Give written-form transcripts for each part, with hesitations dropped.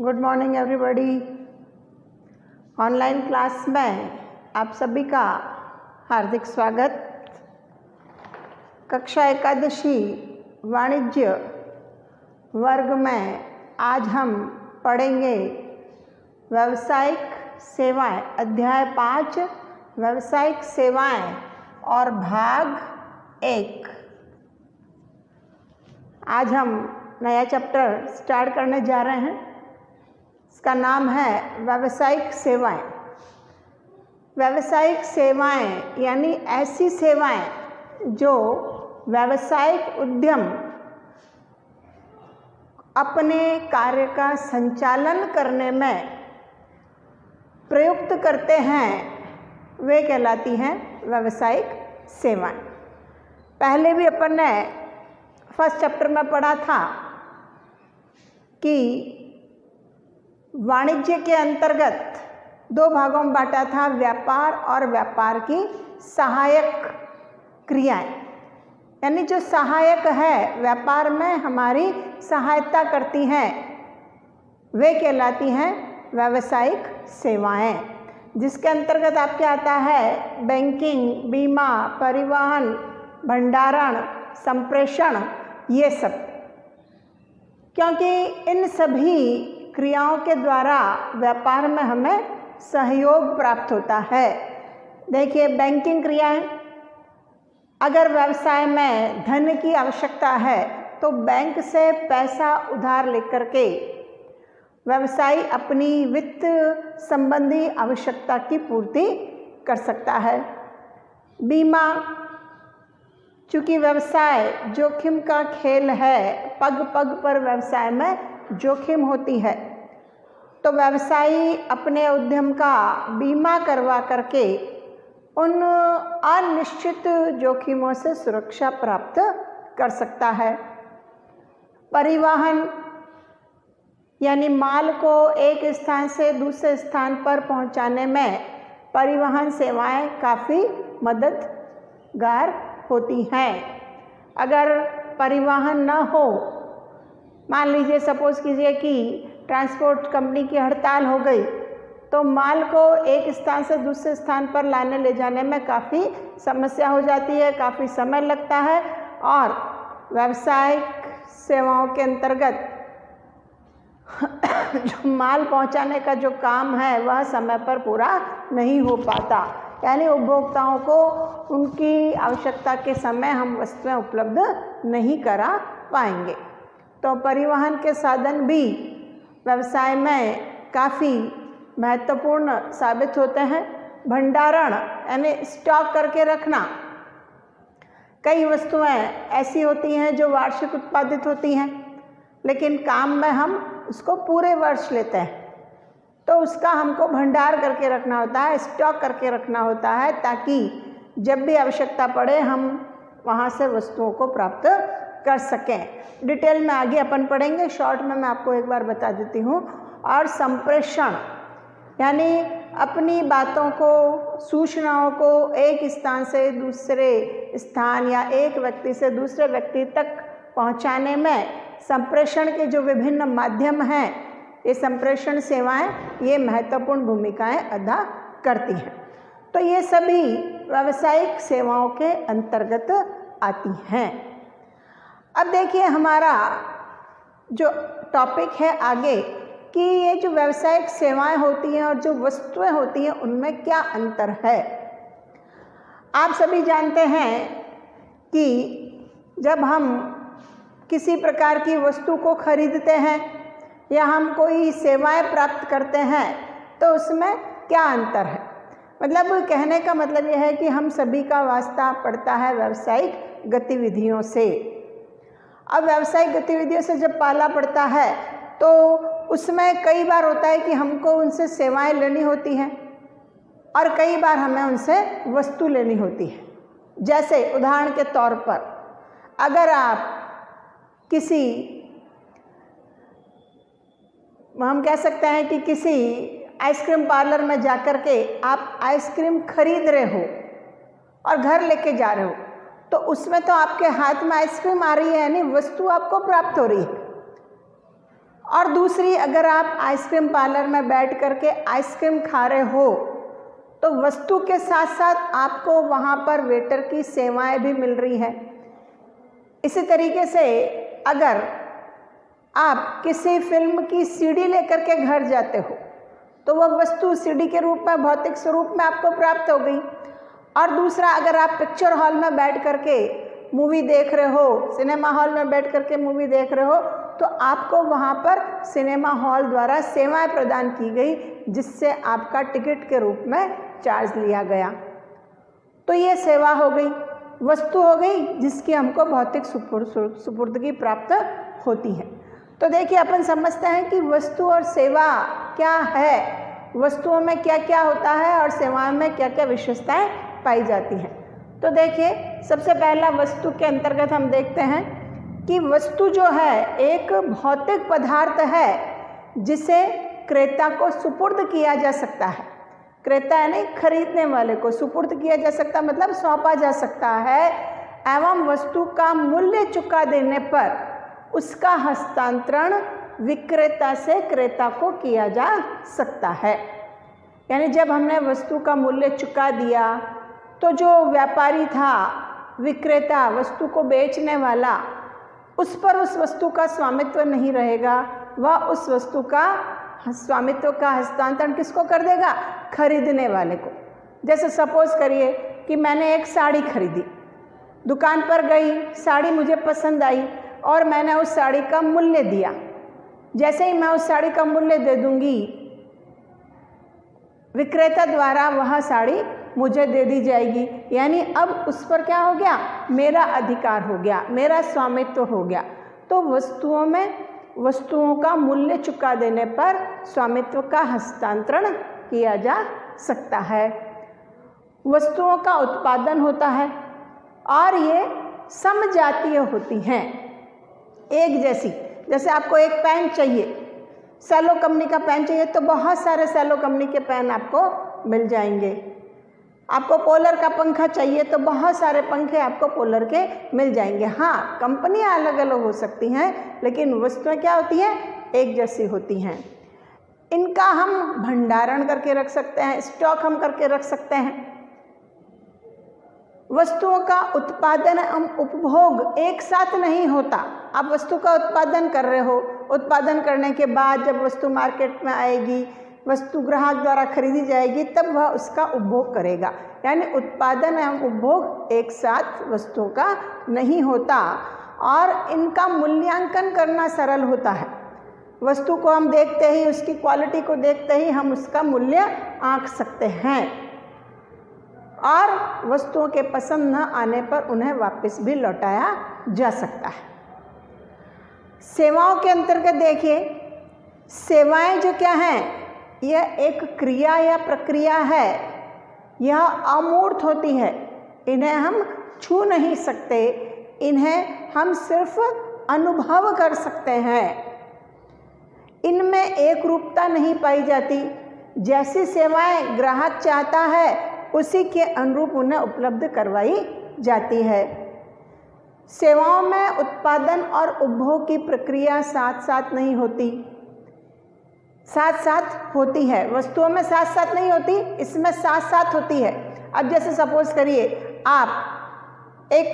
Good morning everybody. Online class में आप सभी का हार्दिक स्वागत। कक्षा एकादशी वाणिज्य वर्ग में आज हम पढ़ेंगे व्यावसायिक सेवाएं, अध्याय 5 व्यावसायिक सेवाएं और भाग 1। आज हम नया चैप्टर स्टार्ट करने जा रहे हैं। इसका नाम है व्यावसायिक सेवाएं। व्यावसायिक सेवाएं यानी ऐसी सेवाएं जो व्यावसायिक उद्यम अपने कार्य का संचालन करने में प्रयुक्त करते हैं, वे कहलाती हैं व्यावसायिक सेवाएं। पहले भी अपन ने फर्स्ट चैप्टर में पढ़ा था कि वाणिज्य के अंतर्गत 2 भागों में बांटा था, व्यापार और व्यापार की सहायक क्रियाएं। यानी जो सहायक है, व्यापार में हमारी सहायता करती हैं, वे कहलाती हैं व्यावसायिक सेवाएं, जिसके अंतर्गत आपके आता है बैंकिंग, बीमा, परिवहन, भंडारण, संप्रेषण, ये सब। क्योंकि इन सभी क्रियाओं के द्वारा व्यापार में हमें सहयोग प्राप्त होता है। देखिए, बैंकिंग क्रियाएं, अगर व्यवसाय में धन की आवश्यकता है तो बैंक से पैसा उधार लेकर के व्यवसायी अपनी वित्त संबंधी आवश्यकता की पूर्ति कर सकता है। बीमा, चूँकि व्यवसाय जोखिम का खेल है, पग पग पर व्यवसाय में जोखिम होती है, तो व्यवसायी अपने उद्यम का बीमा करवा करके उन अनिश्चित जोखिमों से सुरक्षा प्राप्त कर सकता है। परिवहन यानी माल को एक स्थान से दूसरे स्थान पर पहुंचाने में परिवहन सेवाएं काफ़ी मददगार होती हैं। अगर परिवहन न हो, मान लीजिए सपोज कीजिए कि ट्रांसपोर्ट कंपनी की हड़ताल हो गई, तो माल को एक स्थान से दूसरे स्थान पर लाने ले जाने में काफ़ी समस्या हो जाती है, काफ़ी समय लगता है, और व्यावसायिक सेवाओं के अंतर्गत जो माल पहुंचाने का जो काम है वह समय पर पूरा नहीं हो पाता। यानी उपभोक्ताओं को उनकी आवश्यकता के समय हम वस्तुएं उपलब्ध नहीं करा पाएंगे। तो परिवहन के साधन भी व्यवसाय में काफ़ी महत्वपूर्ण साबित होते हैं। भंडारण यानी स्टॉक करके रखना। कई वस्तुएं ऐसी होती हैं जो वार्षिक उत्पादित होती हैं, लेकिन काम में हम उसको पूरे वर्ष लेते हैं, तो उसका हमको भंडार करके रखना होता है, स्टॉक करके रखना होता है, ताकि जब भी आवश्यकता पड़े हम वहाँ से वस्तुओं को प्राप्त कर सकें। डिटेल में आगे अपन पढ़ेंगे, शॉर्ट में मैं आपको एक बार बता देती हूँ। और संप्रेषण यानी अपनी बातों को, सूचनाओं को एक स्थान से दूसरे स्थान या एक व्यक्ति से दूसरे व्यक्ति तक पहुँचाने में संप्रेषण के जो विभिन्न माध्यम हैं, ये संप्रेषण सेवाएं, ये महत्वपूर्ण भूमिकाएं अदा करती हैं। तो ये सभी व्यावसायिक सेवाओं के अंतर्गत आती हैं। अब देखिए, हमारा जो टॉपिक है आगे कि ये जो व्यावसायिक सेवाएं होती हैं और जो वस्तुएं होती हैं, उनमें क्या अंतर है। आप सभी जानते हैं कि जब हम किसी प्रकार की वस्तु को खरीदते हैं या हम कोई सेवाएं प्राप्त करते हैं, तो उसमें क्या अंतर है। मतलब कहने का मतलब यह है कि हम सभी का वास्ता पड़ता है व्यावसायिक गतिविधियों से। अब व्यावसायिक गतिविधियों से जब पाला पड़ता है तो उसमें कई बार होता है कि हमको उनसे सेवाएं लेनी होती हैं और कई बार हमें उनसे वस्तु लेनी होती है। जैसे उदाहरण के तौर पर, अगर आप किसी, हम कह सकते हैं कि किसी आइसक्रीम पार्लर में जाकर के आप आइसक्रीम खरीद रहे हो और घर लेके जा रहे हो, तो उसमें तो आपके हाथ में आइसक्रीम आ रही है, यानी वस्तु आपको प्राप्त हो रही है। और दूसरी, अगर आप आइसक्रीम पार्लर में बैठ करके आइसक्रीम खा रहे हो तो वस्तु के साथ साथ आपको वहाँ पर वेटर की सेवाएं भी मिल रही है। इसी तरीके से अगर आप किसी फिल्म की सीडी लेकर के घर जाते हो तो वह वस्तु सीडी के रूप में, भौतिक स्वरूप में आपको प्राप्त हो गई। और दूसरा, अगर आप पिक्चर हॉल में बैठ करके मूवी देख रहे हो, सिनेमा हॉल में बैठ करके मूवी देख रहे हो, तो आपको वहाँ पर सिनेमा हॉल द्वारा सेवाएं प्रदान की गई, जिससे आपका टिकट के रूप में चार्ज लिया गया। तो ये सेवा हो गई, वस्तु हो गई जिसकी हमको भौतिक सुपुर्दगी प्राप्त होती है। तो देखिए, अपन समझते हैं कि वस्तु और सेवा क्या है, वस्तुओं में क्या क्या होता है और सेवाओं में क्या क्या विशेषताएं पाई जाती हैं। तो देखिए, सबसे पहला वस्तु के अंतर्गत हम देखते हैं कि वस्तु जो है एक भौतिक पदार्थ है जिसे क्रेता को सुपुर्द किया जा सकता है। क्रेता यानी खरीदने वाले को सुपुर्द किया जा सकता, मतलब सौंपा जा सकता है, एवं वस्तु का मूल्य चुका देने पर उसका हस्तांतरण विक्रेता से क्रेता को किया जा सकता है। यानी जब हमने वस्तु का मूल्य चुका दिया तो जो व्यापारी था, विक्रेता, वस्तु को बेचने वाला, उस पर उस वस्तु का स्वामित्व नहीं रहेगा, वह उस वस्तु का स्वामित्व का हस्तांतरण किसको कर देगा? खरीदने वाले को। जैसे सपोज करिए कि मैंने एक साड़ी खरीदी, दुकान पर गई, साड़ी मुझे पसंद आई और मैंने उस साड़ी का मूल्य दिया। जैसे ही मैं उस साड़ी का मूल्य दे दूंगी, विक्रेता द्वारा वह साड़ी मुझे दे दी जाएगी। यानी अब उस पर क्या हो गया? मेरा अधिकार हो गया, मेरा स्वामित्व हो गया। तो वस्तुओं में वस्तुओं का मूल्य चुका देने पर स्वामित्व का हस्तांतरण किया जा सकता है। वस्तुओं का उत्पादन होता है और ये समजातीय होती हैं, एक जैसी। जैसे आपको एक पेन चाहिए, सेलो कंपनी का पेन चाहिए, तो बहुत सारे सेलो कंपनी के पेन आपको मिल जाएंगे। आपको पोलर का पंखा चाहिए तो बहुत सारे पंखे आपको पोलर के मिल जाएंगे। हाँ, कंपनियां अलग अलग हो सकती हैं, लेकिन वस्तुएं क्या होती हैं? एक जैसी होती हैं। इनका हम भंडारण करके रख सकते हैं, स्टॉक हम करके रख सकते हैं। वस्तुओं का उत्पादन एवं उपभोग एक साथ नहीं होता। आप वस्तु का उत्पादन कर रहे हो, उत्पादन करने के बाद जब वस्तु मार्केट में आएगी, वस्तु ग्राहक द्वारा खरीदी जाएगी, तब वह उसका उपभोग करेगा। यानी उत्पादन एवं उपभोग एक साथ वस्तुओं का नहीं होता और इनका मूल्यांकन करना सरल होता है। वस्तु को हम देखते ही, उसकी क्वालिटी को देखते ही हम उसका मूल्य आंक सकते हैं और वस्तुओं के पसंद न आने पर उन्हें वापस भी लौटाया जा सकता है। सेवाओं के अंतर्गत देखिए, सेवाएं जो क्या हैं, यह एक क्रिया या प्रक्रिया है। यह अमूर्त होती है, इन्हें हम छू नहीं सकते, इन्हें हम सिर्फ अनुभव कर सकते हैं। इनमें एक रूपता नहीं पाई जाती। जैसी सेवाएं ग्राहक चाहता है उसी के अनुरूप उन्हें उपलब्ध करवाई जाती है। सेवाओं में उत्पादन और उपभोग की प्रक्रिया साथ साथ नहीं होती, साथ साथ होती है। वस्तुओं में साथ साथ नहीं होती, इसमें साथ साथ होती है। अब जैसे सपोज करिए, आप एक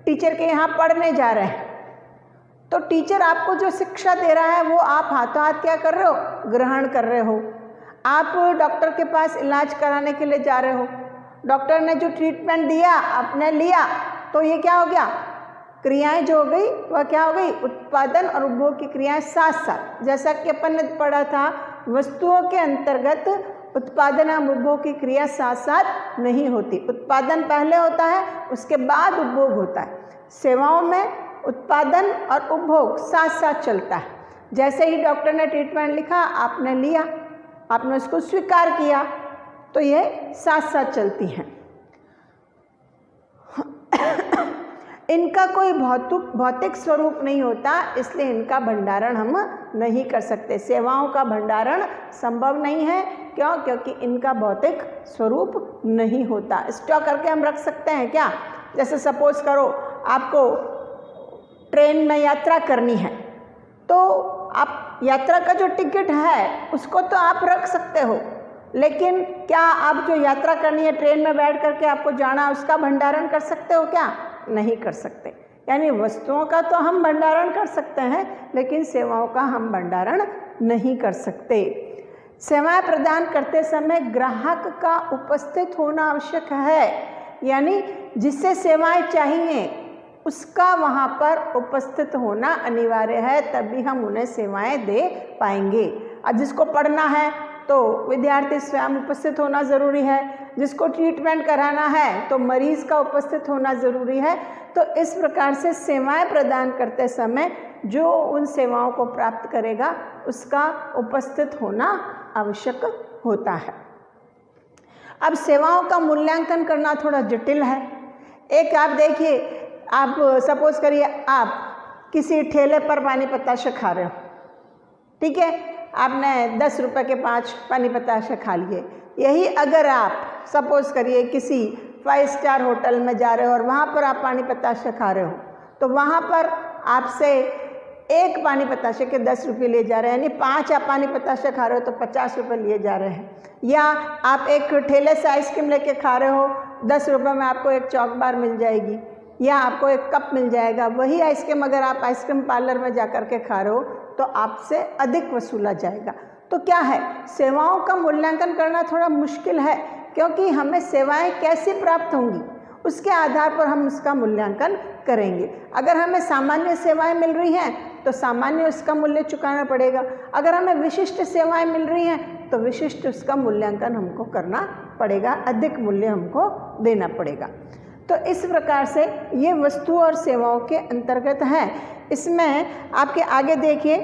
टीचर के यहाँ पढ़ने जा रहे हैं, तो टीचर आपको जो शिक्षा दे रहा है वो आप हाथों हाथ क्या कर रहे हो? ग्रहण कर रहे हो। आप डॉक्टर के पास इलाज कराने के लिए जा रहे हो, डॉक्टर ने जो ट्रीटमेंट दिया आपने लिया, तो ये क्या हो गया? क्रियाएं जो हो गई वह क्या हो गई? उत्पादन और उपभोग की क्रियाएं साथ साथ। जैसा कि अपन ने पढ़ा था, वस्तुओं के अंतर्गत उत्पादन और उपभोग की क्रिया साथ साथ नहीं होती। उत्पादन पहले होता है, उसके बाद उपभोग होता है। सेवाओं में उत्पादन और उपभोग साथ साथ चलता है। जैसे ही डॉक्टर ने ट्रीटमेंट लिखा, आपने लिया, आपने उसको स्वीकार किया, तो ये साथ साथ चलती हैं। इनका कोई भौतिक स्वरूप नहीं होता, इसलिए इनका भंडारण हम नहीं कर सकते। सेवाओं का भंडारण संभव नहीं है। क्यों? क्योंकि इनका भौतिक स्वरूप नहीं होता। स्टॉक करके हम रख सकते हैं क्या? जैसे सपोज करो, आपको ट्रेन में यात्रा करनी है, तो आप यात्रा का जो टिकट है उसको तो आप रख सकते हो, लेकिन क्या आप जो यात्रा करनी है ट्रेन में बैठ करके आपको जाना, उसका भंडारण कर सकते हो क्या? नहीं कर सकते। यानी वस्तुओं का तो हम भंडारण कर सकते हैं, लेकिन सेवाओं का हम भंडारण नहीं कर सकते। सेवाएं प्रदान करते समय ग्राहक का उपस्थित होना आवश्यक है, यानी जिससे सेवाएं चाहिए उसका वहाँ पर उपस्थित होना अनिवार्य है, तभी हम उन्हें सेवाएं दे पाएंगे। अब जिसको पढ़ना है तो विद्यार्थी स्वयं उपस्थित होना ज़रूरी है, जिसको ट्रीटमेंट कराना है तो मरीज़ का उपस्थित होना ज़रूरी है। तो इस प्रकार से सेवाएं प्रदान करते समय जो उन सेवाओं को प्राप्त करेगा उसका उपस्थित होना आवश्यक होता है। अब सेवाओं का मूल्यांकन करना थोड़ा जटिल है। एक आप देखिए, आप सपोज करिए आप किसी ठेले पर पानी पताशे खा रहे हो, ठीक है, आपने 10 रुपये के 5 पानी पताशे खा लिए। यही अगर आप सपोज करिए किसी 5 स्टार होटल में जा रहे हो और वहाँ पर आप पानी पताशे खा रहे हो, तो वहाँ पर आपसे एक पानी पताशे के 10 रुपये लिए जा रहे हैं, यानी 5 आप पानी पताशे खा रहे हो तो 50 रुपये लिए जा रहे हैं। या आप एक ठेले से आइसक्रीम लेके खा रहे हो, 10 रुपये में आपको एक चॉक बार मिल जाएगी या आपको एक कप मिल जाएगा। वही आइसक्रीम अगर आप आइसक्रीम पार्लर में जा कर के खा रहे हो तो आपसे अधिक वसूला जाएगा। तो क्या है, सेवाओं का मूल्यांकन करना थोड़ा मुश्किल है, क्योंकि हमें सेवाएं कैसे प्राप्त होंगी उसके आधार पर हम उसका मूल्यांकन करेंगे। अगर हमें सामान्य सेवाएं मिल रही हैं तो सामान्य उसका मूल्य चुकाना पड़ेगा। अगर हमें विशिष्ट सेवाएं मिल रही हैं तो विशिष्ट उसका मूल्यांकन हमको करना पड़ेगा, अधिक मूल्य हमको देना पड़ेगा। तो इस प्रकार से ये वस्तु और सेवाओं के अंतर्गत है। इसमें आपके आगे देखिए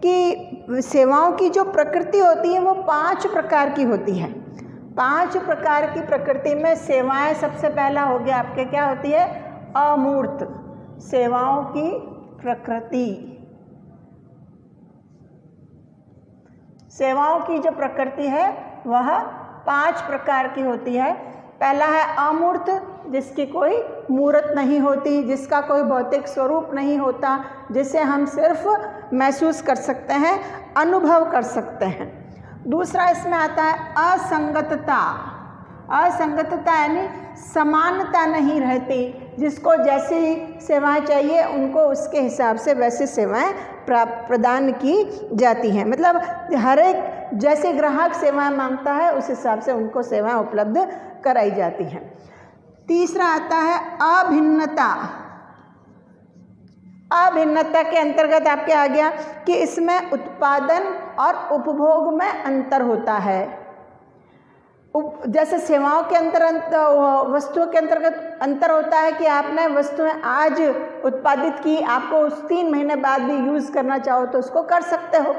कि सेवाओं की जो प्रकृति होती है वो 5 प्रकार की होती है। 5 प्रकार की प्रकृति में सेवाएं सबसे पहला हो गया आपके, क्या होती है? अमूर्त सेवाओं की प्रकृति। सेवाओं की जो प्रकृति है वह 5 प्रकार की होती है। पहला है अमूर्त, जिसकी कोई मूर्त नहीं होती, जिसका कोई भौतिक स्वरूप नहीं होता, जिसे हम सिर्फ महसूस कर सकते हैं, अनुभव कर सकते हैं। दूसरा इसमें आता है असंगतता। असंगतता यानी समानता नहीं रहती, जिसको जैसी सेवाएं चाहिए उनको उसके हिसाब से वैसी सेवाएं प्रदान की जाती हैं। मतलब हर एक जैसे ग्राहक सेवाएं मांगता है उस हिसाब से उनको सेवाएं उपलब्ध कराई जाती हैं। तीसरा आता है अभिन्नता। अभिन्नता के अंतर्गत आपके आ गया कि इसमें उत्पादन और उपभोग में अंतर होता है। जैसे सेवाओं के वस्तुओं के अंतर्गत अंतर होता है कि आपने वस्तुएं आज उत्पादित की, आपको उस 3 महीने बाद भी यूज़ करना चाहो तो उसको कर सकते हो,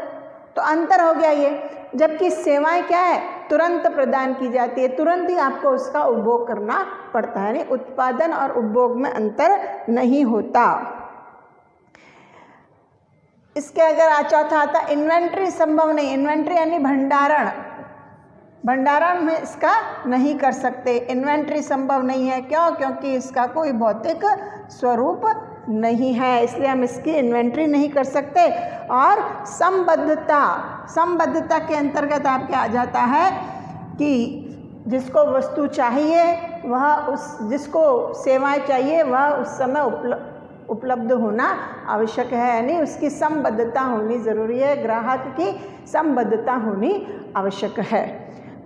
तो अंतर हो गया ये। जबकि सेवाएं क्या है, तुरंत प्रदान की जाती है, तुरंत ही आपको उसका उपभोग करना पड़ता है, यानी उत्पादन और उपभोग में अंतर नहीं होता। इसके अगर चौथा आता इन्वेंट्री संभव नहीं। इन्वेंट्री यानी भंडारण, भंडारण में इसका नहीं कर सकते, इन्वेंट्री संभव नहीं है। क्यों? क्योंकि इसका कोई भौतिक स्वरूप नहीं है, इसलिए हम इसकी इन्वेंट्री नहीं कर सकते। और संबद्धता, संबद्धता के अंतर्गत आपके आ जाता है कि जिसको वस्तु चाहिए वह जिसको सेवाएं चाहिए वह उस समय उपलब्ध होना आवश्यक है, यानी उसकी संबद्धता होनी ज़रूरी है, ग्राहक की संबद्धता होनी आवश्यक है।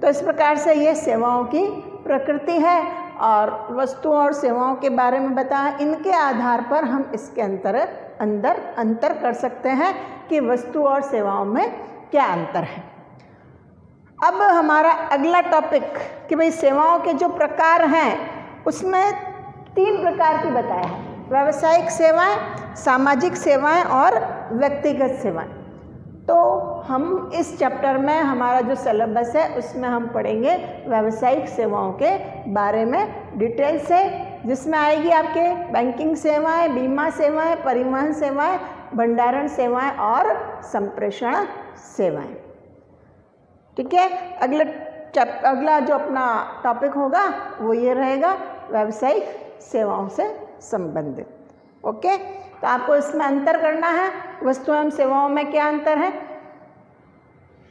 तो इस प्रकार से ये सेवाओं की प्रकृति है और वस्तुओं और सेवाओं के बारे में बताया। इनके आधार पर हम इसके अंतर कर सकते हैं कि वस्तु और सेवाओं में क्या अंतर है। अब हमारा अगला टॉपिक कि भाई सेवाओं के जो प्रकार हैं उसमें 3 प्रकार की बताया है, व्यावसायिक सेवाएं, सामाजिक सेवाएं और व्यक्तिगत सेवाएं। तो हम इस चैप्टर में हमारा जो सिलेबस है उसमें हम पढ़ेंगे व्यावसायिक सेवाओं के बारे में डिटेल से, जिसमें आएगी आपके बैंकिंग सेवाएं, बीमा सेवाएं, परिवहन सेवाएं, भंडारण सेवाएं और संप्रेषण सेवाएं। ठीक है, अगला जो अपना टॉपिक होगा वो ये रहेगा व्यावसायिक सेवाओं से संबंधित। ओके। तो आपको इसमें अंतर करना है। वस्तु एवं सेवाओं में क्या अंतर है,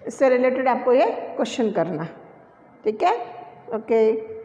इससे रिलेटेड आपको ये क्वेश्चन करना है। ठीक है, ओके।